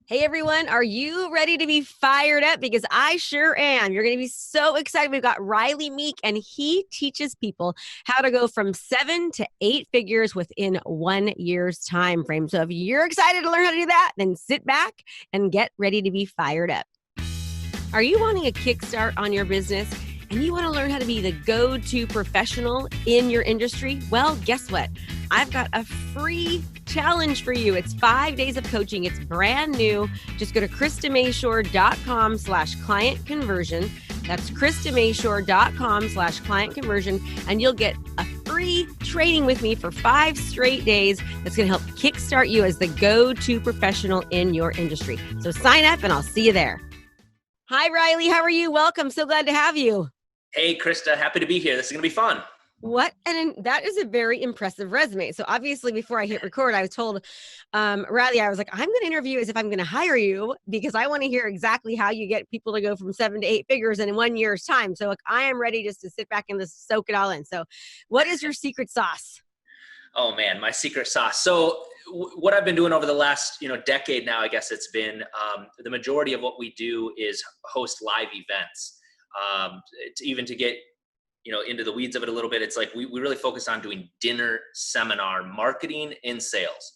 Hey everyone, are you ready to be fired up? Because I sure am. You're going to be so excited. We've got Rylee Meek, and he teaches people how to go from 7 to 8 figures within 1 year's time frame. So if you're excited to learn how to do that, then sit back and get ready to be fired up. Are you wanting a kickstart on your business and you want to learn how to be the go-to professional in your industry? Well, guess what? I've got a free challenge for you. It's 5 days of coaching. It's brand new. Just go to KristaMashore.com/client conversion. That's KristaMashore.com/client conversion. And you'll get a free training with me for 5 straight days that's going to help kickstart you as the go-to professional in your industry. So sign up and I'll see you there. Hi, Rylee. How are you? Welcome. So glad to have you. Hey, Krista. Happy to be here. This is going to be fun. And that is a very impressive resume. So obviously before I hit record, I was told, Rylee, I was like, I'm going to interview as if I'm going to hire you because I want to hear exactly how you get people to go from 7 to 8 figures in 1 year's time. So like, I am ready just to sit back and just soak it all in. So what is your secret sauce? Oh man, my secret sauce. So what I've been doing over the last, decade now, I guess it's been, the majority of what we do is host live events. Even to get, into the weeds of it a little bit, it's like we really focus on doing dinner seminar marketing and sales.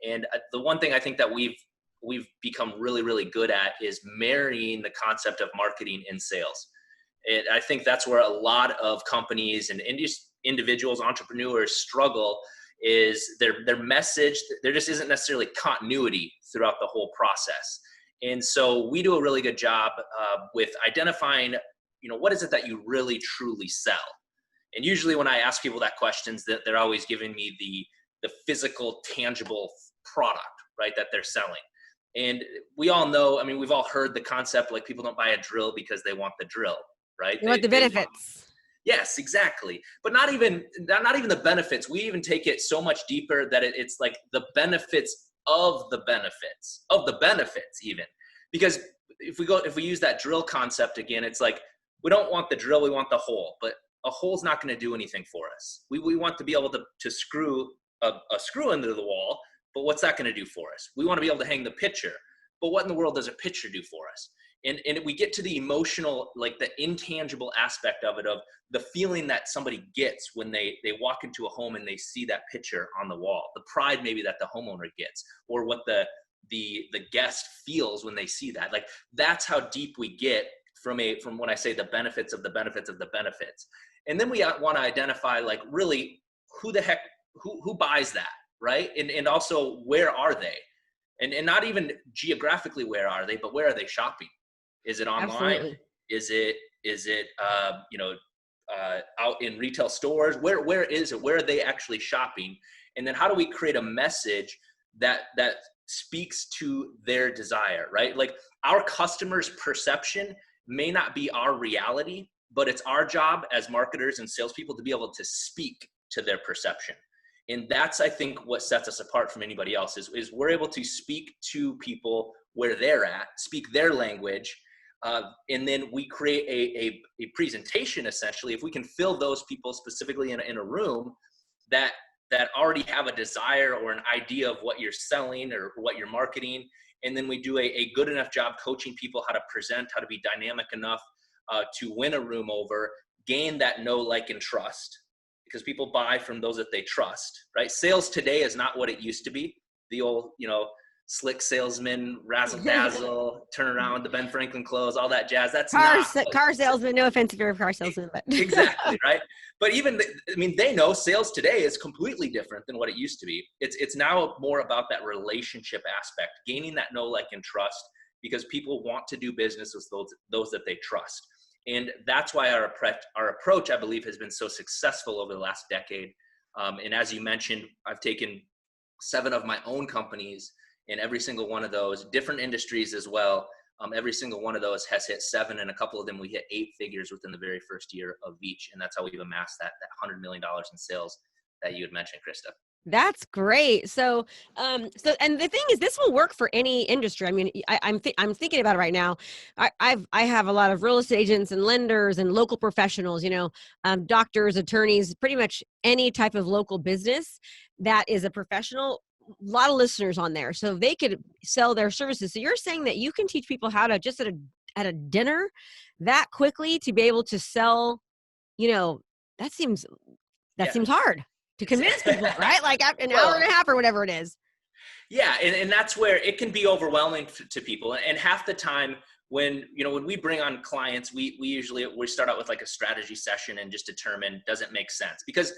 And the one thing I think that we've become really, really good at is marrying the concept of marketing and sales. And I think that's where a lot of companies and individuals, entrepreneurs struggle is their message. There just isn't necessarily continuity throughout the whole process. And so we do a really good job with identifying what is it that you really truly sell? And usually when I ask people that questions, that they're always giving me the physical, tangible product, right, that they're selling. And we all know, we've all heard the concept, like people don't buy a drill because they want the drill, right? They want the benefits. Yes, exactly. But not even the benefits. We even take it so much deeper that it's like the benefits of the benefits even. Because if we use that drill concept again, it's like, we don't want the drill, we want the hole, but a hole's not going to do anything for us. We want to be able to screw a screw into the wall, but what's that going to do for us? We want to be able to hang the picture, but what in the world does a picture do for us? And we get to the emotional, like the intangible aspect of it, of the feeling that somebody gets when they walk into a home and they see that picture on the wall, the pride maybe that the homeowner gets, or what the guest feels when they see that. Like that's how deep we get from when I say the benefits of the benefits of the benefits. And then we want to identify like really who buys that, right? And also where are they? And not even geographically where are they, but where are they shopping? Is it online? Absolutely. Is it out in retail stores? Where is it? Where are they actually shopping? And then how do we create a message that speaks to their desire, right? Like our customers' perception may not be our reality, but it's our job as marketers and salespeople to be able to speak to their perception. And that's, I think, what sets us apart from anybody else is we're able to speak to people where they're at, speak their language, and then we create a presentation, essentially. If we can fill those people specifically in a room that already have a desire or an idea of what you're selling or what you're marketing, and then we do a good enough job coaching people how to present, how to be dynamic enough to win a room over, gain that know, like, and trust, because people buy from those that they trust, right? Sales today is not what it used to be. The old, slick salesman, razzle dazzle, turn around, the Ben Franklin clothes, all that jazz. That's car salesman. No offense if you're a car salesman, but exactly, right? But even, they know sales today is completely different than what it used to be. It's now more about that relationship aspect, gaining that know, like, and trust, because people want to do business with those that they trust. And that's why our approach, I believe, has been so successful over the last decade. And as you mentioned, I've taken 7 of my own companies, and every single one of those, different industries as well, every single one of those has hit 7, and a couple of them we hit 8 figures within the very first year of each. And that's how we've amassed that $100 million in sales that you had mentioned, Krista. That's great. So and the thing is, this will work for any industry. I'm thinking about it right now. I have a lot of real estate agents and lenders and local professionals, doctors, attorneys, pretty much any type of local business that is a professional lot of listeners on there, so they could sell their services. So you're saying that you can teach people how to just at a dinner that quickly to be able to sell, you know, that seems that Yeah. seems hard to convince people, right? Like after an hour Well, and a half or whatever it is. yeah, and that's where it can be overwhelming to people. And half the time when, when we bring on clients, we usually, we start out with like a strategy session and just determine, does it make sense? Because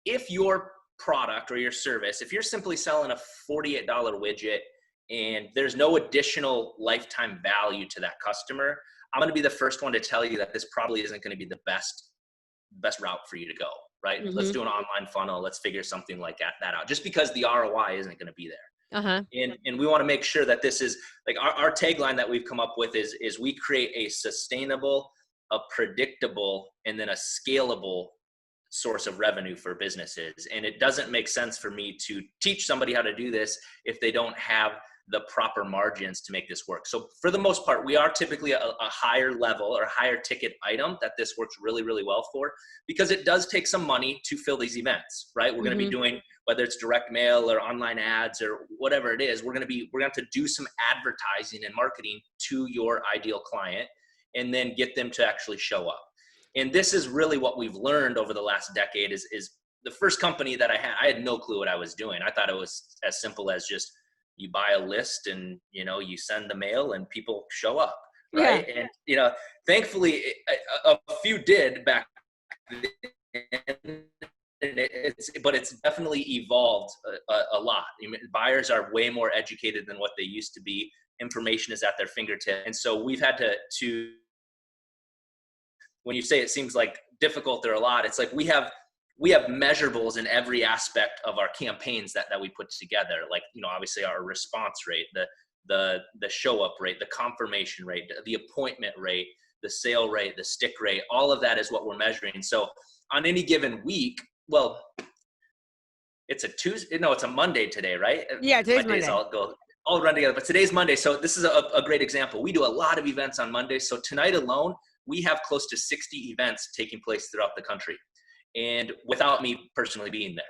if your product or your service, if you're simply selling a $48 widget and there's no additional lifetime value to that customer, I'm going to be the first one to tell you that this probably isn't going to be the best route for you to go, right? Let's Mm-hmm. do an online funnel. Let's figure something like that out, just because the ROI isn't going to be there. Uh-huh. And we want to make sure that this is like our tagline that we've come up with is we create a sustainable, a predictable, and then a scalable source of revenue for businesses. And it doesn't make sense for me to teach somebody how to do this if they don't have the proper margins to make this work. So for the most part, we are typically a higher level or higher ticket item that this works really, really well for, because it does take some money to fill these events, right? We're going to be doing, whether it's direct mail or online ads or whatever it is, we're going to have to do some advertising and marketing to your ideal client and then get them to actually show up. And this is really what we've learned over the last decade is the first company that I had no clue what I was doing. I thought it was as simple as just you buy a list and, you send the mail and people show up. Right. Yeah. And, thankfully a few did back then, but it's definitely evolved a lot. Buyers are way more educated than what they used to be. Information is at their fingertips. And so we've had to when you say it seems like difficult, there are a lot, it's like we have measurables in every aspect of our campaigns that we put together. Like, obviously our response rate, the show up rate, the confirmation rate, the appointment rate, the sale rate, the stick rate, all of that is what we're measuring. So on any given week, well, it's a Tuesday, no, it's a Monday today, right? Yeah, today's My days Monday. all run together, but today's Monday. So this is a great example. We do a lot of events on Monday. So tonight alone, we have close to 60 events taking place throughout the country, and without me personally being there.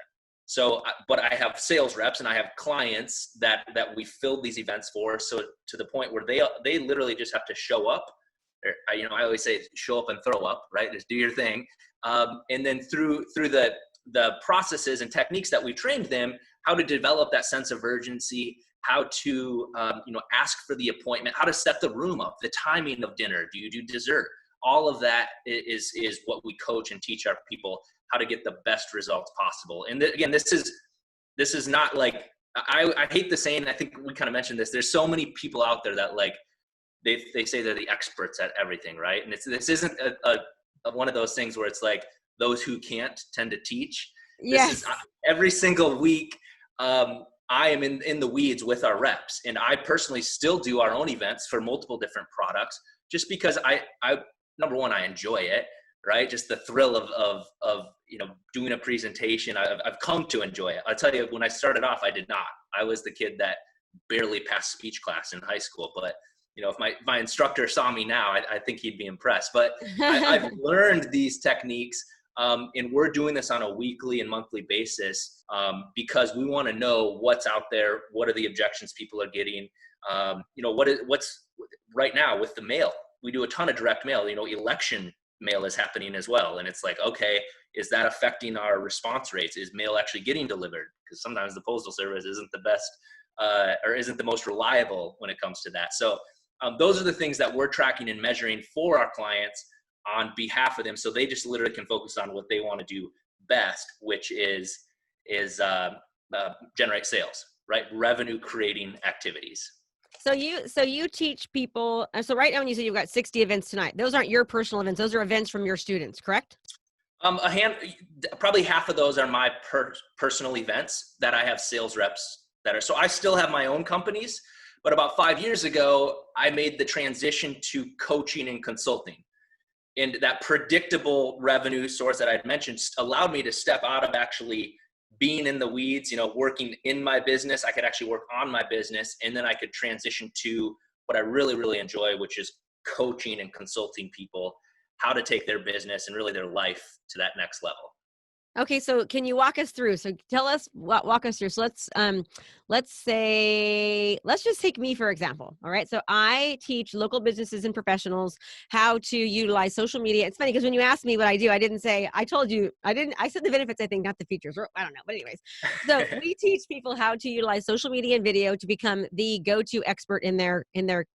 So, but I have sales reps and I have clients that we filled these events for. So to the point where they literally just have to show up. Or, I always say show up and throw up, right? Just do your thing. And then through the processes and techniques that we trained them, how to develop that sense of urgency, how to ask for the appointment, how to set the room up, the timing of dinner, do you do dessert? All of that is what we coach and teach our people how to get the best results possible. And again, this is not like, I hate the saying, I think we kind of mentioned this, there's so many people out there that like, they say they're the experts at everything, right? And this isn't a one of those things where it's like, those who can't tend to teach. Yes. This is every single week. I am in the weeds with our reps, and I personally still do our own events for multiple different products, just because I number one, I enjoy it, right? Just the thrill of doing a presentation. I've come to enjoy it. I'll tell you, when I started off, I did not. I was the kid that barely passed speech class in high school, but if my instructor saw me now, I think he'd be impressed. But I've learned these techniques. And we're doing this on a weekly and monthly basis because we want to know what's out there. What are the objections people are getting? What's right now with the mail? We do a ton of direct mail. Election mail is happening as well. And it's like, okay, is that affecting our response rates? Is mail actually getting delivered? Because sometimes the postal service isn't the best or isn't the most reliable when it comes to that. So those are the things that we're tracking and measuring for our clients on behalf of them, so they just literally can focus on what they want to do best, which is generate sales, right? Revenue creating activities. So you teach people. So right now, when you say you've got 60 events tonight, those aren't your personal events; those are events from your students, correct? Probably half of those are my personal events that I have sales reps that are. So I still have my own companies, but about 5 years ago, I made the transition to coaching and consulting. And that predictable revenue source that I'd mentioned allowed me to step out of actually being in the weeds, working in my business. I could actually work on my business, and then I could transition to what I really, really enjoy, which is coaching and consulting people how to take their business and really their life to that next level. Okay, so can you walk us through? So tell us, walk us through. So let's just take me for example. All right. So I teach local businesses and professionals how to utilize social media. It's funny because when you asked me what I do, I didn't say, I told you, I said the benefits, I think, not the features, or I don't know. But anyways, so we teach people how to utilize social media and video to become the go-to expert in their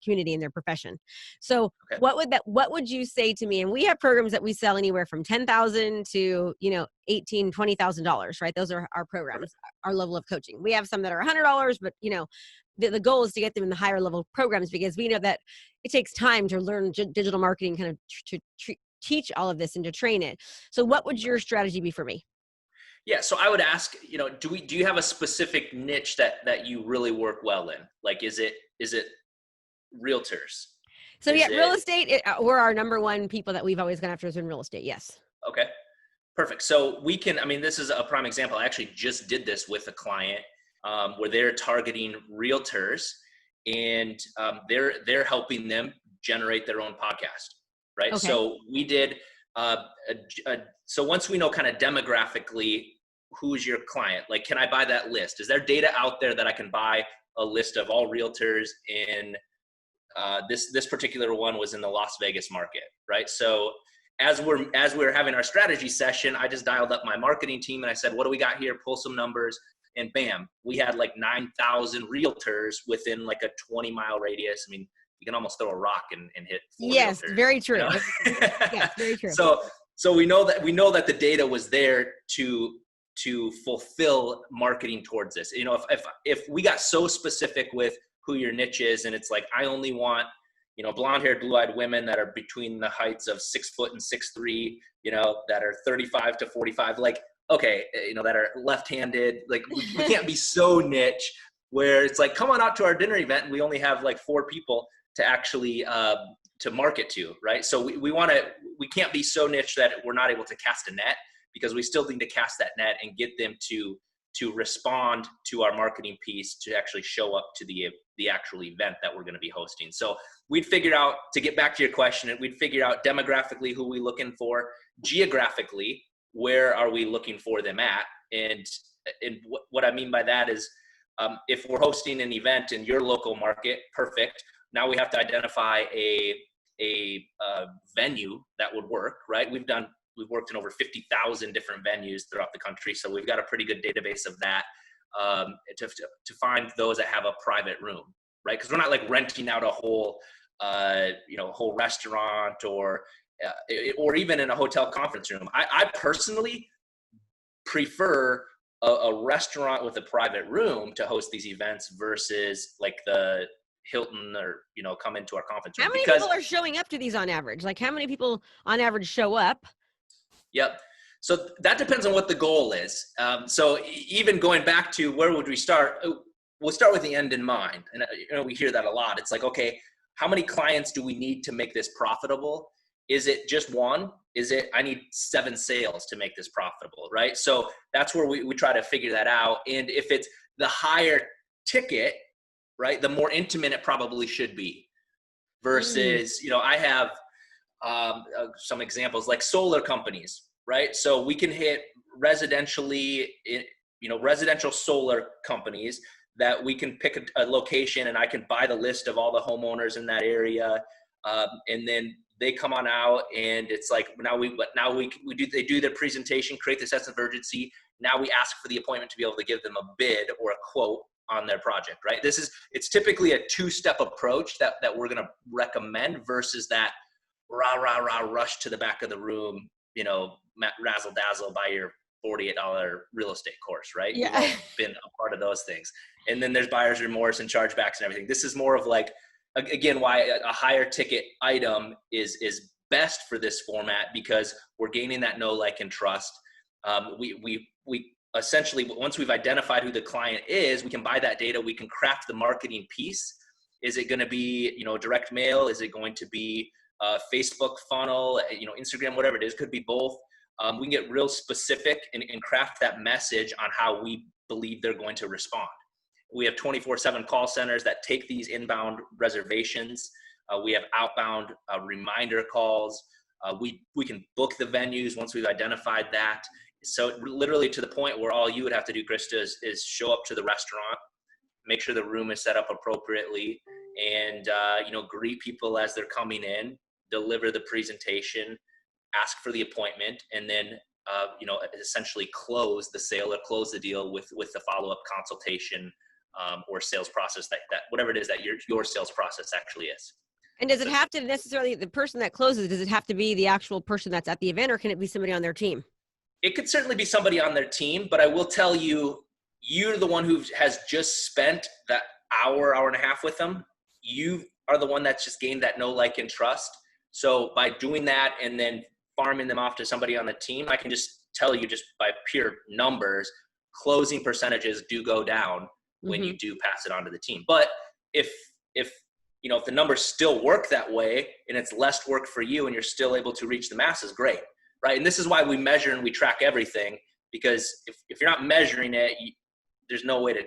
community, in their profession. So Okay. what would you say to me? And we have programs that we sell anywhere from 10,000 to, $20,000, right? Those are our programs, our level of coaching. We have some that are $100, but the goal is to get them in the higher level programs, because we know that it takes time to learn digital marketing, kind of to teach all of this and to train it. So what would your strategy be for me? Yeah, so I would ask, do you have a specific niche that you really work well in? Like, is it realtors? So Is yeah, real it estate, we're our number one people that we've always gone after is in real estate. Yes. okay? Perfect. So we can, I mean, this is a prime example. I actually just did this with a client where they're targeting realtors, and they're helping them generate their own podcast, right? Okay. So we did. So once we know kind of demographically who's your client, like, can I buy that list? Is there data out there that I can buy a list of all realtors in this particular one was in the Las Vegas market, right? So as we're having our strategy session, I just dialed up my marketing team and I said, what do we got here? Pull some numbers, and bam, we had like 9,000 realtors within like a 20-mile radius. I mean, you can almost throw a rock and hit four Yes, realtors. very true. Yes, very true. So we know that the data was there to fulfill marketing towards this. If we got so specific with who your niche is, and it's like, I only want, blonde-haired, blue-eyed women that are between the heights of 6 foot and 6'3", that are 35 to 45, like, okay, that are left-handed, like we can't be so niche where it's like, come on out to our dinner event and we only have like 4 people to actually to market to, right? So we can't be so niche that we're not able to cast a net, because we still need to cast that net and get them to respond to our marketing piece to actually show up to the actual event that we're going to be hosting. So we'd figure out, to get back to your question, we'd figure out demographically who we looking for, geographically where are we looking for them at, and what I mean by that is, if we're hosting an event in your local market, perfect. Now we have to identify a venue that would work, right? We've worked in over 50,000 different venues throughout the country, so we've got a pretty good database of that, to find those that have a private room, right? Because we're not like renting out a whole restaurant or even in a hotel conference room. I personally prefer a restaurant with a private room to host these events versus like the Hilton, or come into our conference room. How many people are showing up to these on average? Like, how many people on average show up? Yep. So that depends on what the goal is. So even going back to where would we start? We'll start with the end in mind. And we hear that a lot. It's like, okay, how many clients do we need to make this profitable? Is it just one? Is it, I need 7 sales to make this profitable, right? So that's where we try to figure that out. And if it's the higher ticket, right, the more intimate it probably should be. Versus, I have some examples like solar companies, right? So we can hit residential solar companies that we can pick a location, and I can buy the list of all the homeowners in that area, and then they come on out, and it's like they do their presentation, create the sense of urgency. Now we ask for the appointment to be able to give them a bid or a quote on their project, right? It's typically a 2-step approach that we're going to recommend versus that rah rush to the back of the room, razzle dazzle by your $48 real estate course, right? Yeah. We've all been a part of those things. And then there's buyer's remorse and chargebacks and everything. This is more of like, again, why a higher ticket item is best for this format, because we're gaining that know, like, and trust. We essentially, once we've identified who the client is, we can buy that data. We can craft the marketing piece. Is it going to be, direct mail? Is it going to be Facebook funnel, Instagram, whatever it is? Could be both. We can get real specific and craft that message on how we believe they're going to respond. We have 24/7 call centers that take these inbound reservations. We have outbound reminder calls. We can book the venues once we've identified that. So literally to the point where all you would have to do, Krista, is show up to the restaurant, make sure the room is set up appropriately, and greet people as they're coming in, deliver the presentation, ask for the appointment, and then essentially close the sale or close the deal with the follow-up consultation or sales process that whatever it is that your sales process actually is. And does it have to necessarily, the person that closes, does it have to be the actual person that's at the event, or can it be somebody on their team? It could certainly be somebody on their team, but I will tell you, you're the one who has just spent that hour and a half with them. You are the one that's just gained that know, like, and trust. So by doing that and then farming them off to somebody on the team, I can just tell you, just by pure numbers, closing percentages do go down when you do pass it on to the team. But if the numbers still work that way and it's less work for you and you're still able to reach the masses, great. Right. And this is why we measure and we track everything, because if you're not measuring it, there's no way to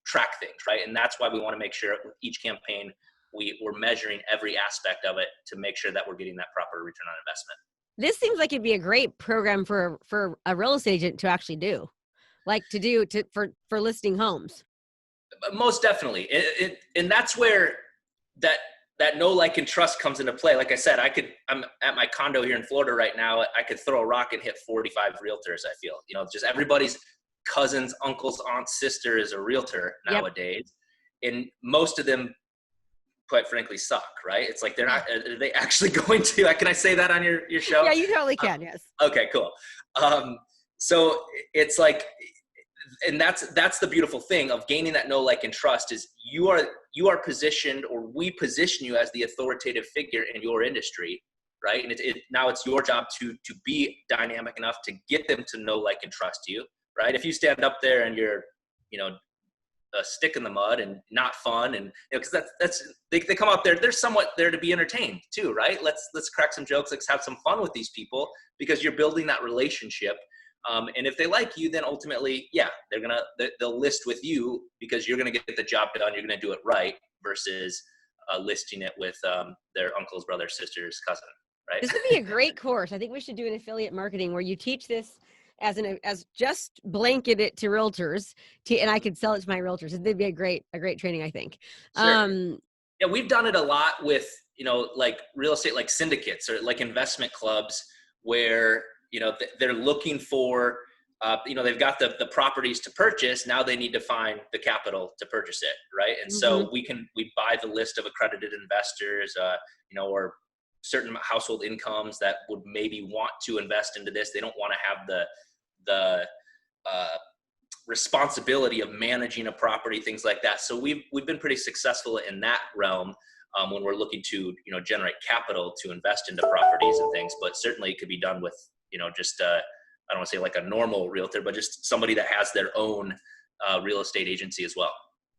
track things. Right. And that's why we want to make sure with each campaign, we're measuring every aspect of it to make sure that we're getting that proper return on investment. This seems like it'd be a great program for a real estate agent to actually do, like for listing homes. Most definitely. And that's where that know, like, and trust comes into play. Like I said, I'm at my condo here in Florida right now. I could throw a rock and hit 45 realtors. I feel, just everybody's cousins, uncles, aunts, sister is a realtor nowadays. Yep. And most of them, quite frankly, suck, right? It's like, are they actually going to, can I say that on your show? Yeah, you totally can. Yes. Okay, cool. So it's like, and that's the beautiful thing of gaining that know, like, and trust is you are positioned, or we position you as the authoritative figure in your industry, right? And now it's your job to be dynamic enough to get them to know, like, and trust you, right? If you stand up there and you're, a stick in the mud and not fun, and because they come out there, they're somewhat there to be entertained too, right? Let's crack some jokes, let's have some fun with these people, because you're building that relationship. And if they like you, then ultimately, they'll list with you because you're gonna get the job done. You're gonna do it right versus listing it with their uncle's brother, sister's cousin, right? This would be a great course. I think we should do an affiliate marketing where you teach this as just blanket it to realtors, and I could sell it to my realtors. It'd be a great training, I think. Sure. Yeah, we've done it a lot with like real estate, like syndicates or like investment clubs where they're looking for, they've got the properties to purchase. Now they need to find the capital to purchase it. Right. And so we buy the list of accredited investors, or certain household incomes that would maybe want to invest into this. They don't want to have the responsibility of managing a property, things like that. So we've been pretty successful in that realm. When we're looking to, generate capital to invest into properties and things, but certainly it could be done with, just, I don't want to say like a normal realtor, but just somebody that has their own real estate agency as well.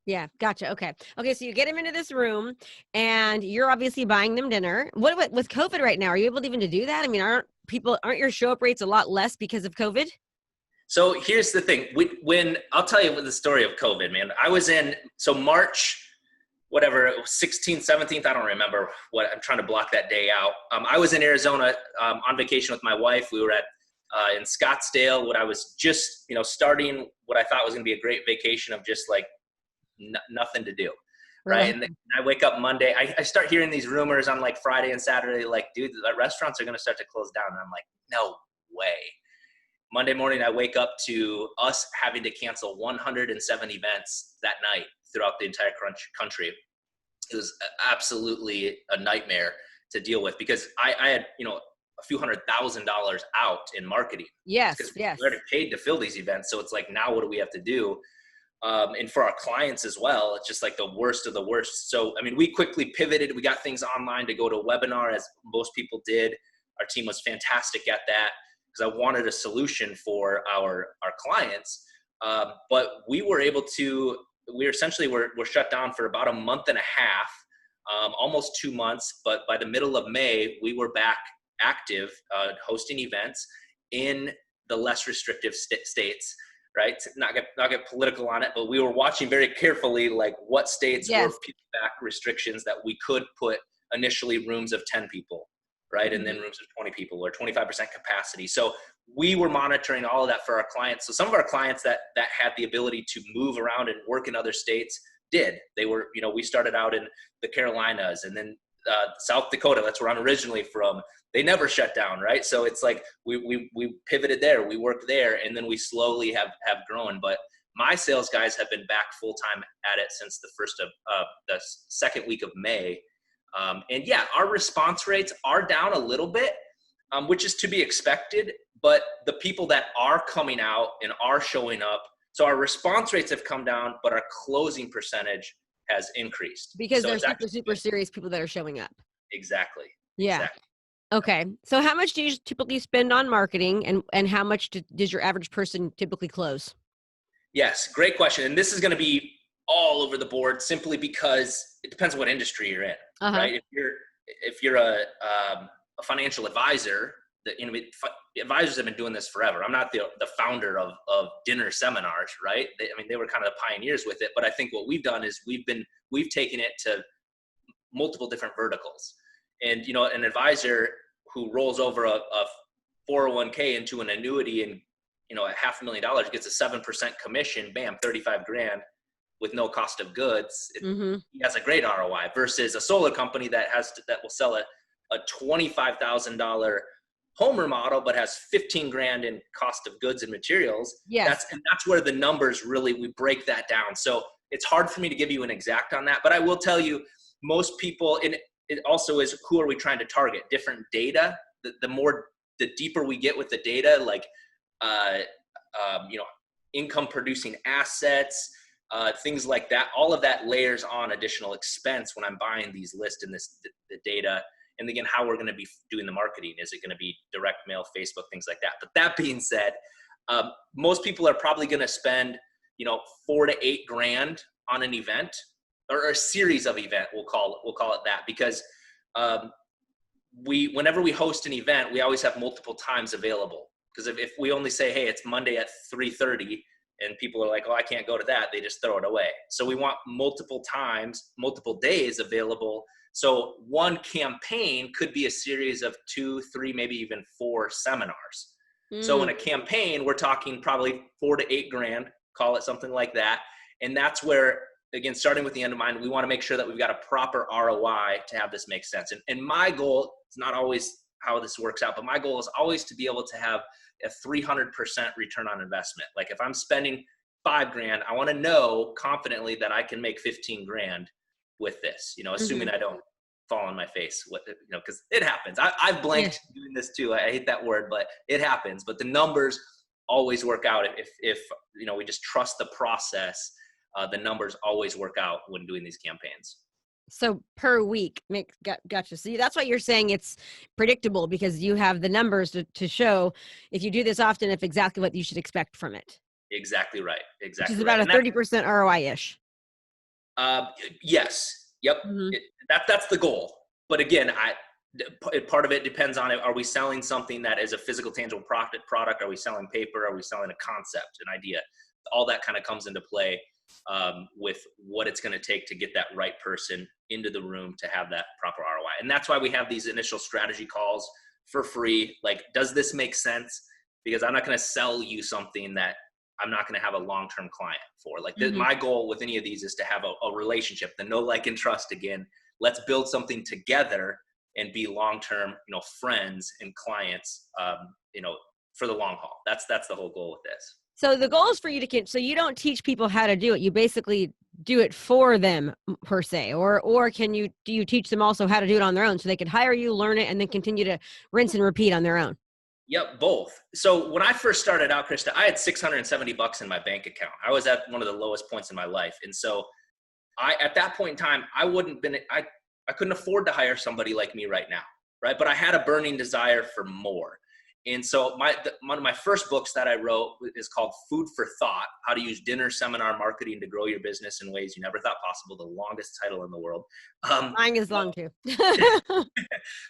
Yeah. Gotcha. Okay. So you get them into this room and you're obviously buying them dinner. What about with COVID right now? Are you able to even to do that? I mean, aren't your show up rates a lot less because of COVID? So here's the thing. When I'll tell you the story of COVID, man, I was in, March, whatever, 16th, 17th, I don't remember what, I'm trying to block that day out. I was in Arizona on vacation with my wife. We were in Scottsdale, what I was just, starting what I thought was going to be a great vacation of just like nothing to do. Right. And then I wake up Monday, I start hearing these rumors on like Friday and Saturday, like, dude, the restaurants are going to start to close down. And I'm like, no way. Monday morning, I wake up to us having to cancel 107 events that night throughout the entire country. It was absolutely a nightmare to deal with because I had, a few $100,000 out in marketing. Yes. We already paid to fill these events. So it's like, now what do we have to do? And for our clients as well, it's just like the worst of the worst. So, I mean, we quickly pivoted. We got things online to go to a webinar, as most people did. Our team was fantastic at that because I wanted a solution for our clients. But we were able to, we essentially were shut down for about a month and a half, almost 2 months. But by the middle of May, we were back active, hosting events in the less restrictive states. Right, not get political on it, but we were watching very carefully, like what states were peeling back restrictions that we could put initially rooms of 10 people, right, and then rooms of 20 people or 25% capacity. So we were monitoring all of that for our clients. So some of our clients that had the ability to move around and work in other states did. They were, we started out in the Carolinas, and then South Dakota, that's where I'm originally from. They never shut down, right? So it's like we pivoted there, we worked there, and then we slowly have grown. But my sales guys have been back full time at it since the second week of May. And yeah, our response rates are down a little bit, which is to be expected. But the people that are coming out and are showing up, so our response rates have come down, but our closing percentage has increased. Because so they're super serious people that are showing up. Exactly. Yeah. Exactly. Okay. So how much do you typically spend on marketing, and how much does your average person typically close? Yes, great question. And this is going to be all over the board simply because it depends on what industry you're in, right? If you're a financial advisor, advisors have been doing this forever. I'm not the founder of dinner seminars, right? They were kind of the pioneers with it. But I think what we've done is we've taken it to multiple different verticals. And, an advisor who rolls over a 401k into an annuity and, $500,000 gets a 7% commission, bam, 35 grand with no cost of goods. He has a great ROI versus a solar company that will sell a $25,000 home remodel, but has 15 grand in cost of goods and materials. Yes. That's where the numbers really, we break that down. So it's hard for me to give you an exact on that, but I will tell you most people, and it also is, who are we trying to target? Different data. The deeper we get with the data, like, income producing assets, things like that, all of that layers on additional expense when I'm buying these lists and the data. And again, how we're going to be doing the marketing. Is it going to be direct mail, Facebook, things like that? But that being said, most people are probably going to spend, 4 to 8 grand on an event, or a series of event. We'll call it that, because whenever we host an event, we always have multiple times available. Because if we only say, hey, it's Monday at 3:30, and people are like, oh, I can't go to that, they just throw it away. So we want multiple times, multiple days available. So one campaign could be a series of 2, 3, maybe even 4 seminars. So in a campaign, we're talking probably 4 to 8 grand, call it something like that. And that's where, again, starting with the end in mind, we want to make sure that we've got a proper ROI to have this make sense. And my goal, it's not always how this works out, but my goal is always to be able to have a 300% return on investment. Like if I'm spending 5 grand, I want to know confidently that I can make 15 grand with this, assuming I don't fall on my face, because it happens. I've blanked doing this too. I hate that word, but it happens. But the numbers always work out. If we just trust the process, the numbers always work out when doing these campaigns. So per week, gotcha. So that's why you're saying it's predictable, because you have the numbers to show if you do this often, if exactly what you should expect from it. Exactly right. Exactly. Which is about a 30% ROI-ish. Yes. Yep. That's the goal. But again, part of it depends on it. Are we selling something that is a physical, tangible product? Are we selling paper? Are we selling a concept, an idea? All that kind of comes into play with what it's going to take to get that right person into the room to have that proper ROI. And that's why we have these initial strategy calls for free. Like, does this make sense? Because I'm not going to sell you something that I'm not going to have a long-term client for. Like my goal with any of these is to have a relationship, the know, like, and trust again. Let's build something together and be long-term, friends and clients, for the long haul. That's the whole goal with this. So the goal is for you so you don't teach people how to do it. You basically do it for them per se, or do you teach them also how to do it on their own so they can hire you, learn it, and then continue to rinse and repeat on their own? Yep, both. So when I first started out, Krista, I had $670 in my bank account. I was at one of the lowest points in my life. And so at that point in time, I couldn't afford to hire somebody like me right now. Right. But I had a burning desire for more. And so one of my first books that I wrote is called Food for Thought: How to Use Dinner Seminar Marketing to Grow Your Business in Ways You Never Thought Possible. The longest title in the world. Mine is long too.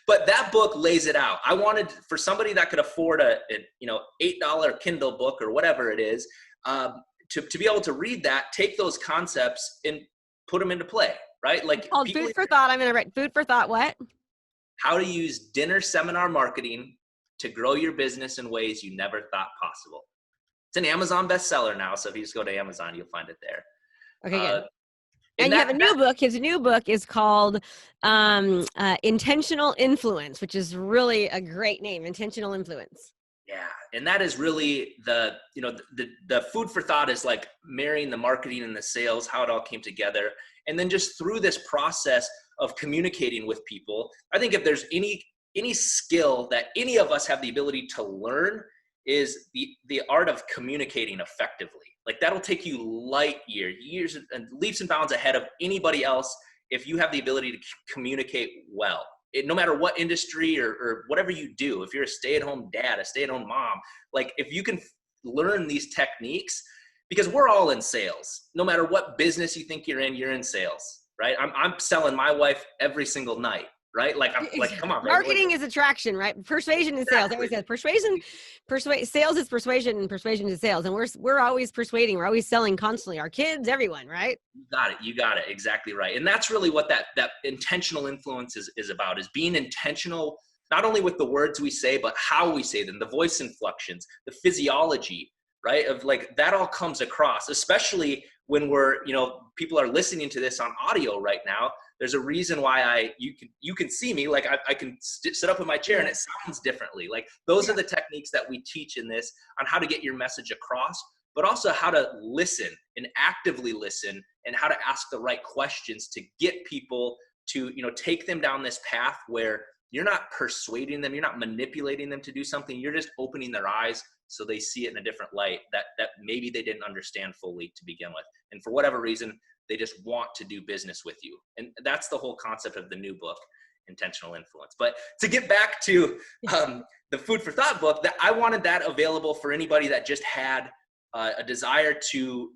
But that book lays it out. I wanted for somebody that could afford a $8 Kindle book or whatever it is, to be able to read that, take those concepts and put them into play. Right? Like called Food for Thought. I'm going to write Food for Thought. What? How to Use Dinner Seminar Marketing to grow your business in ways you never thought possible. It's an Amazon bestseller now, so if you just go to Amazon, you'll find it there. Okay, good. And you have a new book. His new book is called Intentional Influence, which is really a great name, Intentional Influence. Yeah, and that is really the food for thought is like marrying the marketing and the sales, how it all came together. And then just through this process of communicating with people, I think if there's any skill that any of us have the ability to learn is the art of communicating effectively. Like that'll take you years and leaps and bounds ahead of anybody else if you have the ability to communicate well. No matter what industry or whatever you do, if you're a stay-at-home dad, a stay-at-home mom, like if you can learn these techniques, because we're all in sales. No matter what business you think you're in sales, right? I'm selling my wife every single night, right? Like I'm like, come on, marketing is attraction, right? Persuasion is sales. I always said sales is persuasion, and persuasion is sales. And we're always persuading. We're always selling constantly. Our kids, everyone, right? You got it. Exactly right. And that's really what that intentional influence is about, is being intentional, not only with the words we say, but how we say them, the voice inflections, the physiology, right? Of like, that all comes across, especially when people are listening to this on audio right now. There's a reason why you can see me, like I can sit up in my chair and it sounds differently. Like those are the techniques that we teach in this on how to get your message across, but also how to listen and actively listen and how to ask the right questions to get people to, take them down this path where you're not persuading them, you're not manipulating them to do something, you're just opening their eyes so they see it in a different light that maybe they didn't understand fully to begin with. And for whatever reason, they just want to do business with you. And that's the whole concept of the new book, Intentional Influence. But to get back to the Food for Thought book, that I wanted that available for anybody that just had a desire to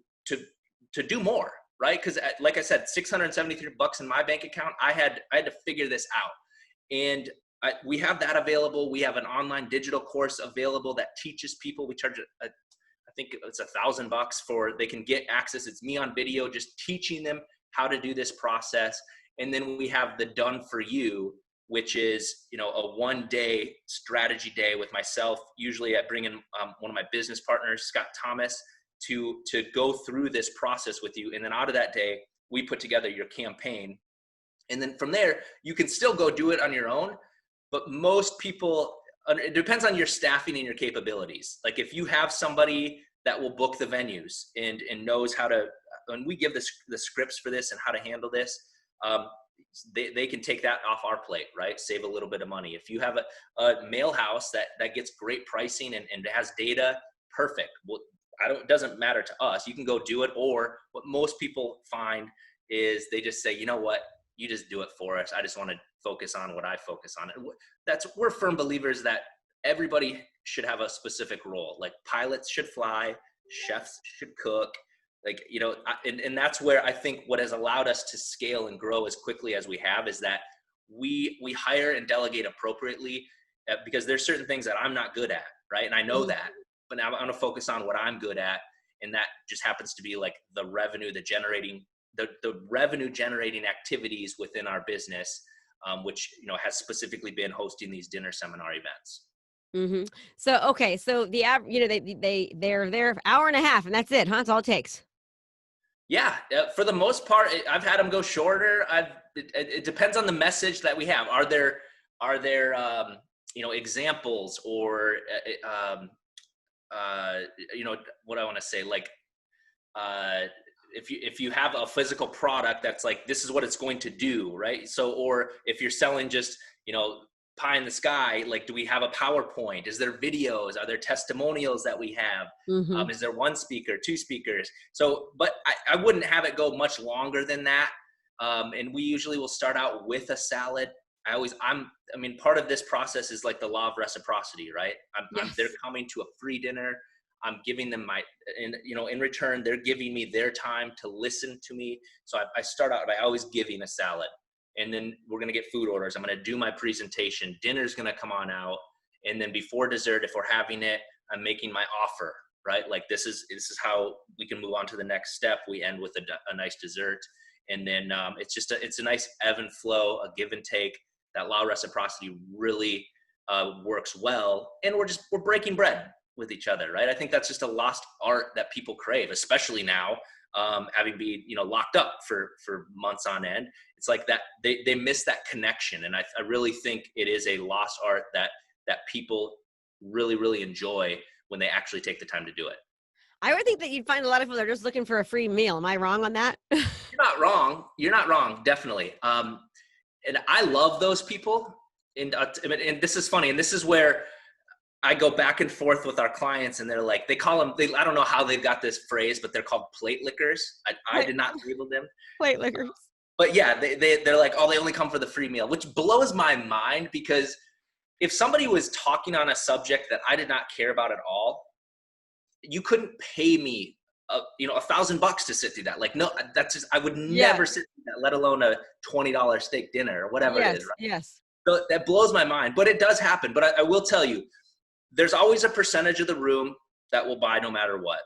do more, right? Because like I said, $673 in my bank account, I had to figure this out. And we have that available. We have an online digital course available that teaches people. We charge I think it's $1,000 for, they can get access. It's me on video, just teaching them how to do this process. And then we have the Done For You, which is, a 1-day strategy day with myself. Usually I bring in one of my business partners, Scott Thomas, to go through this process with you. And then out of that day, we put together your campaign. And then from there, you can still go do it on your own. But most people, it depends on your staffing and your capabilities. Like if you have somebody that will book the venues and knows how to, when we give the scripts for this and how to handle this, they can take that off our plate, right? Save a little bit of money. If you have a mail house that gets great pricing and has data, perfect. Well, it doesn't matter to us. You can go do it. Or what most people find is they just say, you know what, you just do it for us. I just want to focus on what I focus on. We're firm believers that everybody should have a specific role. Like pilots should fly, chefs should cook, and that's where I think what has allowed us to scale and grow as quickly as we have is that we hire and delegate appropriately because there's certain things that I'm not good at, right? And I know that, but now I'm going to focus on what I'm good at. And that just happens to be like the revenue generating activities within our business, which, has specifically been hosting these dinner seminar events. Mm-hmm. So, okay. So they're there an hour and a half and that's it, huh? That's all it takes. Yeah. For the most part, I've had them go shorter. It depends on the message that we have. Are there examples or, what I want to say, like, if you have a physical product that's like, this is what it's going to do, right? So, or if you're selling just, pie in the sky, like, do we have a PowerPoint? Is there videos? Are there testimonials that we have? Mm-hmm. Is there 1 speaker, 2 speakers? So, but I wouldn't have it go much longer than that. And we usually will start out with a salad. Part of this process is like the law of reciprocity, right? They're coming to a free dinner. I'm giving them in return, they're giving me their time to listen to me. So I start out by always giving a salad, and then we're going to get food orders. I'm going to do my presentation. Dinner's going to come on out. And then before dessert, if we're having it, I'm making my offer, right? Like this is how we can move on to the next step. We end with a nice dessert. And then it's a nice ebb and flow, a give and take. That law of reciprocity really works well, and we're breaking bread with each other, right? I think that's just a lost art that people crave, especially now, having been, locked up for months on end. It's like that they miss that connection. And I really think it is a lost art that people really, really enjoy when they actually take the time to do it. I would think that you'd find a lot of people that are just looking for a free meal. Am I wrong on that? You're not wrong. You're not wrong. Definitely. And I love those people. And this is funny. And this is where I go back and forth with our clients, and they're like, they call them, I don't know how they've got this phrase, but they're called plate lickers. I did not label them. Plate lickers. But yeah, they're like, oh, they only come for the free meal, which blows my mind, because if somebody was talking on a subject that I did not care about at all, you couldn't pay me, $1,000 to sit through that. Like, no, that's just, I would never sit through that, let alone a $20 steak dinner or whatever it is. Right? Yes. So that blows my mind, but it does happen. But I will tell you, there's always a percentage of the room that will buy no matter what.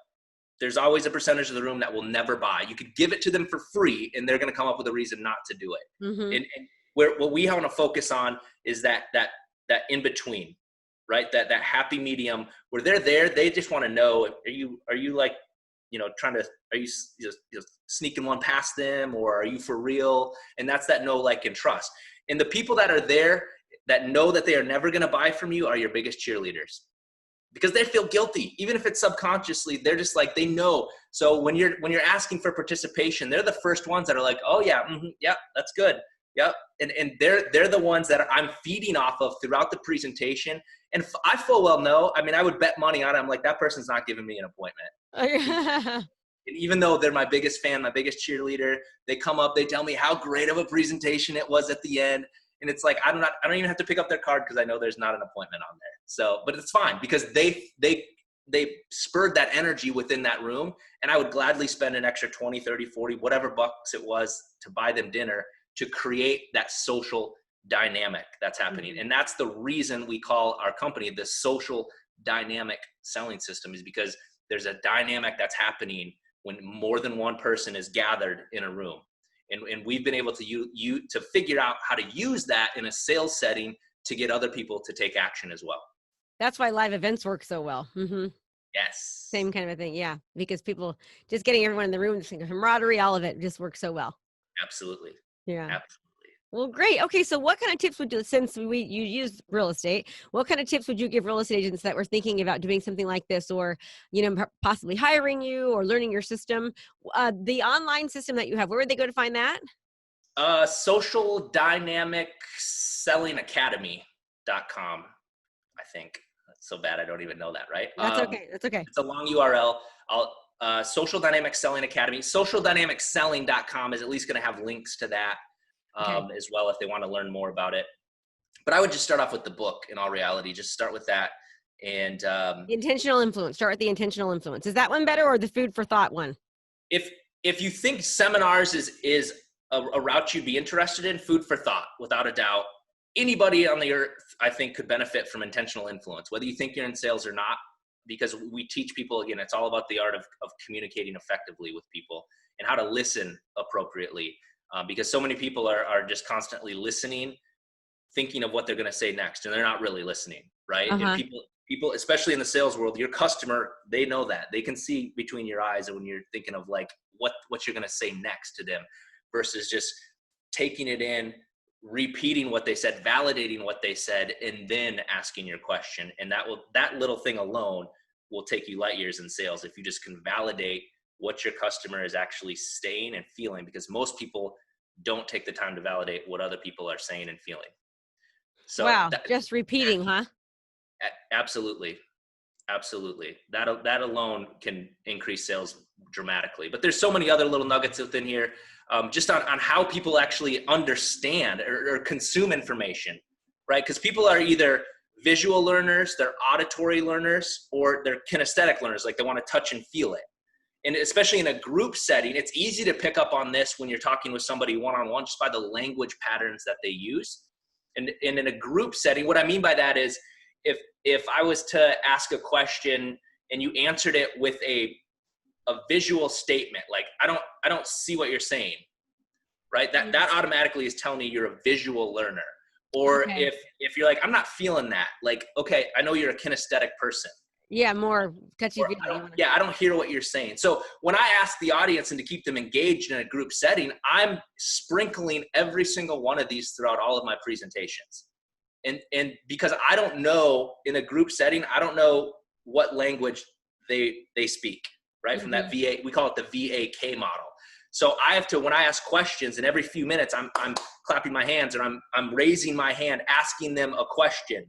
There's always a percentage of the room that will never buy. You could give it to them for free, and they're going to come up with a reason not to do it. Mm-hmm. And what we want to focus on is that in between, right? That happy medium where they're there. They just want to know, are you like, are you sneaking one past them, or are you for real? And that's that know, like, and trust. And the people that are there that know that they are never going to buy from you are your biggest cheerleaders, because they feel guilty, even if it's subconsciously. They're just like, they know. So when you're asking for participation, they're the first ones that are like, oh yeah, yeah, that's good. Yep. And they're the ones that I'm feeding off of throughout the presentation. And I full well know, I mean, I would bet money on it. I'm like, that person's not giving me an appointment. And even though they're my biggest fan, my biggest cheerleader, they come up, they tell me how great of a presentation it was at the end. And it's like, I don't even have to pick up their card, because I know there's not an appointment on there. So, but it's fine, because they spurred that energy within that room. And I would gladly spend an extra 20, 30, 40, whatever bucks it was to buy them dinner, to create that social dynamic that's happening. And that's the reason we call our company the social dynamic selling system, is because there's a dynamic that's happening when more than one person is gathered in a room. And we've been able to figure out how to use that in a sales setting to get other people to take action as well. That's why live events work so well. Mm-hmm. Yes. Same kind of a thing. Yeah. Because people, just getting everyone in the room, just camaraderie, all of it just works so well. Absolutely. Yeah. Absolutely. Well, great. Okay. So what kind of tips would you, since you use real estate, what kind of tips would you give real estate agents that were thinking about doing something like this, or, possibly hiring you or learning your system, the online system that you have, where would they go to find that? Social Dynamic Selling Academy.com, I think. That's so bad I don't even know that, right? That's okay. That's okay. It's a long URL. Social Dynamic Selling Academy. SocialDynamicSelling.com is at least going to have links to that. As well, if they want to learn more about it. But I would just start off with the book. In all reality, just start with that. And the intentional influence. Start with the intentional influence. Is that one better, or the food for thought one? If you think seminars is a route you'd be interested in, food for thought, without a doubt. Anybody on the earth, I think, could benefit from intentional influence, whether you think you're in sales or not, because we teach people, again, it's all about the art of communicating effectively with people and how to listen appropriately. Because so many people are just constantly listening, thinking of what they're going to say next, and they're not really listening, right? Uh-huh. And people, especially in the sales world, your customer, they know that. They can see between your eyes when you're thinking of like what you're going to say next to them, versus just taking it in, repeating what they said, validating what they said, and then asking your question. And that little thing alone will take you light years in sales, if you just can validate what your customer is actually saying and feeling, because most people don't take the time to validate what other people are saying and feeling. So wow, just repeating, huh? Absolutely. Absolutely. That alone can increase sales dramatically. But there's so many other little nuggets within here, just on how people actually understand or consume information, right? Because people are either visual learners, they're auditory learners, or they're kinesthetic learners, like they want to touch and feel it. And especially in a group setting, it's easy to pick up on this when you're talking with somebody one-on-one, just by the language patterns that they use. And in a group setting, what I mean by that is, if I was to ask a question and you answered it with a visual statement, like I don't see what you're saying, right? That automatically is telling me you're a visual learner. Or Okay. if you're like, I'm not feeling that, like, okay, I know you're a kinesthetic person. Yeah, more touchy Or feely. I don't hear what you're saying. So when I ask the audience and to keep them engaged in a group setting, I'm sprinkling every single one of these throughout all of my presentations. And because I don't know, in a group setting, I don't know what language they speak, right? From that VA, we call it the VAK model. So I have to, when I ask questions, and every few minutes I'm clapping my hands, or I'm raising my hand, asking them a question,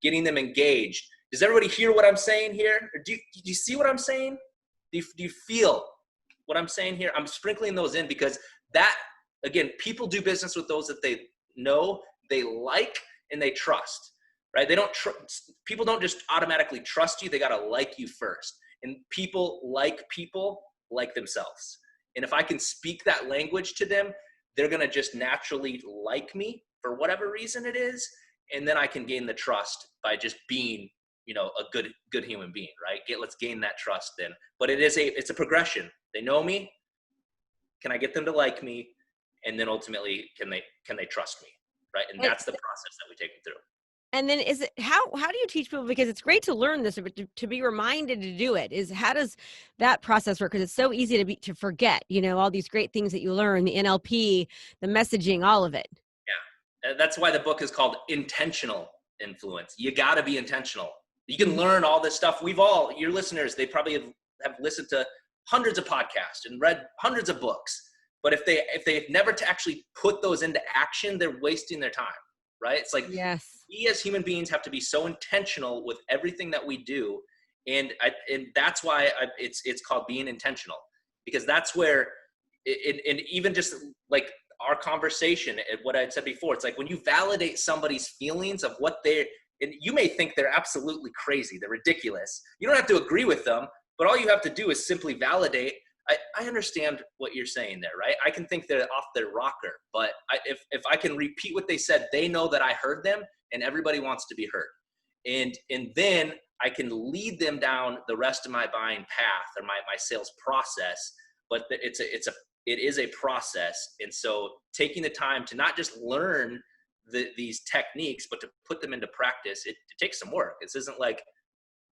getting them engaged. Does everybody hear what I'm saying here? Or do you see what I'm saying? Do you feel what I'm saying here? I'm sprinkling those in because that, again, people do business with those that they know, they like, and they trust, right? They don't people don't just automatically trust you. They got to like you first. And people like themselves. And if I can speak that language to them, they're going to just naturally like me for whatever reason it is. And then I can gain the trust by just being, a good human being, right? Let's gain that trust then. But it's a progression. They know me. Can I get them to like me? And then ultimately, can they trust me, right? And that's the process that we take them through. And then how do you teach people, because it's great to learn this, but to be reminded to do it, how does that process work? Because it's so easy to forget, all these great things that you learn, the NLP, the messaging, all of it. Yeah. That's why the book is called Intentional Influence. You got to be intentional. You can learn all this stuff. Your listeners, they probably have listened to hundreds of podcasts and read hundreds of books. But if they've never to actually put those into action, they're wasting their time, right? It's like, yes, we as human beings have to be so intentional with everything that we do. And that's why it's called being intentional, because that's where, and even just like our conversation and what I said before, it's like when you validate somebody's feelings of what and you may think they're absolutely crazy, they're ridiculous. You don't have to agree with them, but all you have to do is simply validate. I understand what you're saying there, right? I can think they're off their rocker, but if I can repeat what they said, they know that I heard them, and everybody wants to be heard. And then I can lead them down the rest of my buying path or my sales process. But it is a process. And so taking the time to not just learn these techniques, but to put them into practice, it takes some work. This isn't like,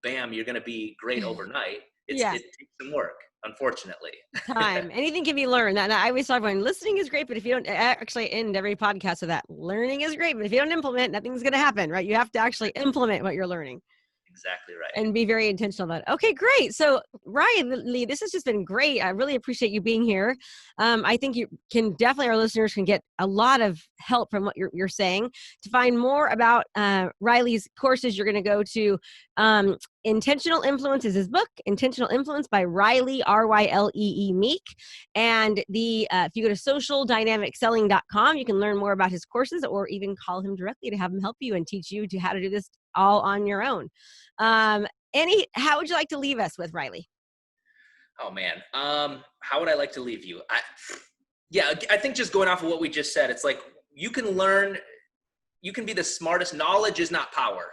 bam, you're going to be great overnight. It takes some work, unfortunately. Time. Anything can be learned. And I always talk about listening is great, but if you don't actually end every podcast with that, learning is great, but if you don't implement, nothing's going to happen, right? You have to actually implement what you're learning. Exactly right. And be very intentional about it. Okay, great. So Rylee, this has just been great. I really appreciate you being here. I think our listeners can get a lot of help from what you're saying. To find more about Rylee's courses, you're going to go to Intentional Influence is his book, Intentional Influence by Rylee, Rylee Meek. And if you go to socialdynamicselling.com, you can learn more about his courses, or even call him directly to have him help you and teach you how to do this all on your own. How would you like to leave us with, Rylee? Oh man. How would I like to leave you? I think just going off of what we just said, it's like, you can be the smartest. Knowledge is not power,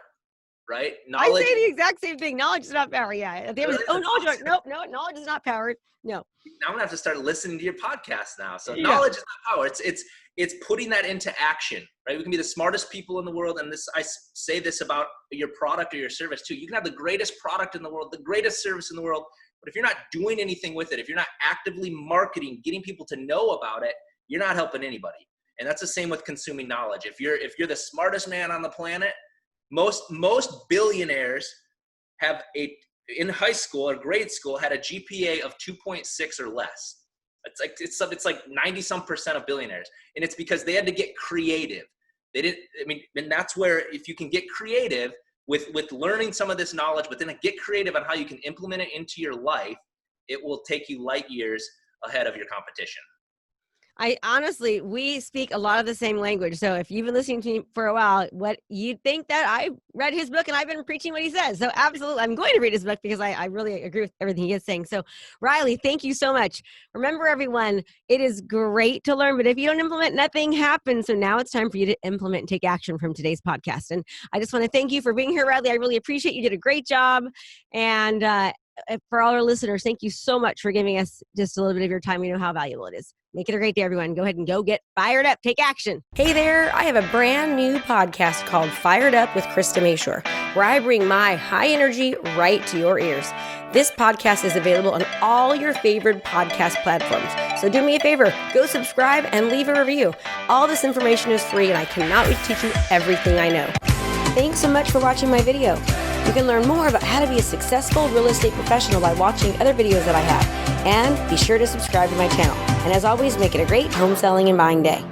right? I say the exact same thing. Knowledge is not power. Yeah. Knowledge. Nope. No, knowledge is not power. No. Now I'm gonna have to start listening to your podcast now. So knowledge is not power. It's putting that into action, right? We can be the smartest people in the world. And I say this about your product or your service too. You can have the greatest product in the world, the greatest service in the world, but if you're not doing anything with it, if you're not actively marketing, getting people to know about it, you're not helping anybody. And that's the same with consuming knowledge. If you're the smartest man on the planet, most billionaires in high school or grade school had a GPA of 2.6 or less. It's like 90% of billionaires. And it's because they had to get creative. And that's where, if you can get creative with learning some of this knowledge, but then get creative on how you can implement it into your life, it will take you light years ahead of your competition. We speak a lot of the same language. So if you've been listening to me for a while, what you think that I read his book and I've been preaching what he says. So absolutely, I'm going to read his book because I really agree with everything he is saying. So Rylee, thank you so much. Remember everyone, it is great to learn, but if you don't implement, nothing happens. So now it's time for you to implement and take action from today's podcast. And I just want to thank you for being here, Rylee. I really appreciate you. Did a great job. And for all our listeners, thank you so much for giving us just a little bit of your time. We know how valuable it is. Make it a great day, everyone. Go ahead and go get fired up. Take action. Hey there. I have a brand new podcast called Fired Up with Krista Mashore, where I bring my high energy right to your ears. This podcast is available on all your favorite podcast platforms. So do me a favor, go subscribe and leave a review. All this information is free, and I cannot wait to teach you everything I know. Thanks so much for watching my video. You can learn more about how to be a successful real estate professional by watching other videos that I have. And be sure to subscribe to my channel. And as always, make it a great home selling and buying day.